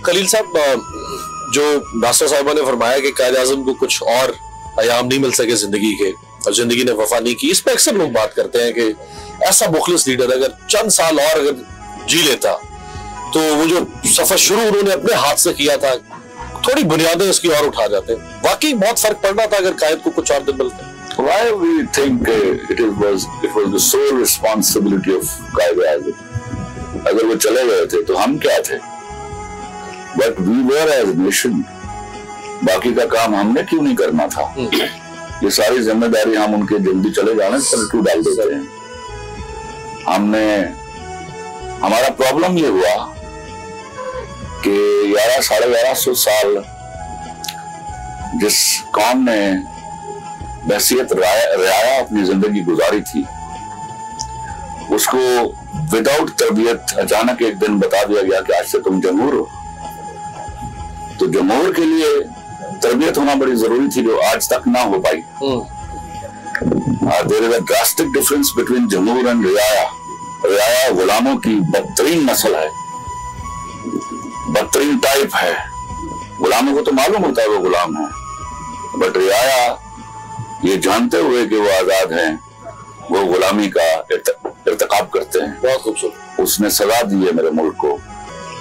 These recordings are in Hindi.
खलील साहब, जो नास्ता साहिबा ने फरमाया कि कायद आज़म को कुछ और अयाम नहीं मिल सके जिंदगी के और जिंदगी ने वफा नहीं की, इस पर अक्सर लोग बात करते हैं कि ऐसा मुखलिस लीडर अगर चंद साल और अगर जी लेता तो वो जो सफर शुरू उन्होंने अपने हाथ से किया था, थोड़ी बुनियादें उसकी और उठा जाते। वाकई बहुत फर्क पड़ना था अगर कायद को कुछ और दिन मिलते। Why we think it was the sole responsibility of कायद आज़म? अगर वो चले गए थे तो हम क्या थे? But we were as a nation. बाकी का काम हमने क्यों नहीं करना था? ये सारी जिम्मेदारी हम उनके जल्दी चले जाने पर क्यों डाल देते हैं? हमारा प्रॉब्लम ये हुआ कि 1100-1150 साल जिस कौम ने बहसियत रियाया अपनी जिंदगी गुजारी थी, उसको विदाउट तरबियत अचानक एक दिन बता दिया गया कि आज से तुम जमहूर हो। तो जमहूर के लिए तरबियत होना बड़ी जरूरी थी, जो आज तक ना हो पाई। There is a drastic difference between जमहूर एंड रियाया। रियाया गुलामों की बदतरीन नस्ल है, बदतरीन टाइप है। गुलामों को तो मालूम होता है वो गुलाम है, बट रियाया ये जानते हुए कि वो आजाद हैं, वो गुलामी का इर्तिकाब करते हैं। बहुत खूबसूरत। उसने सजा दी है मेरे मुल्क को।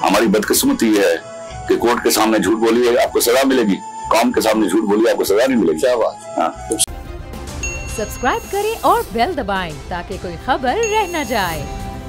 हमारी बदकिस्मती है कि कोर्ट के सामने झूठ बोलिए आपको सजा मिलेगी, कौम के सामने झूठ बोलिए आपको सजा नहीं मिलेगी। क्या बात। हाँ। सब्सक्राइब करें और बेल दबाएं ताकि कोई खबर रह न जाए।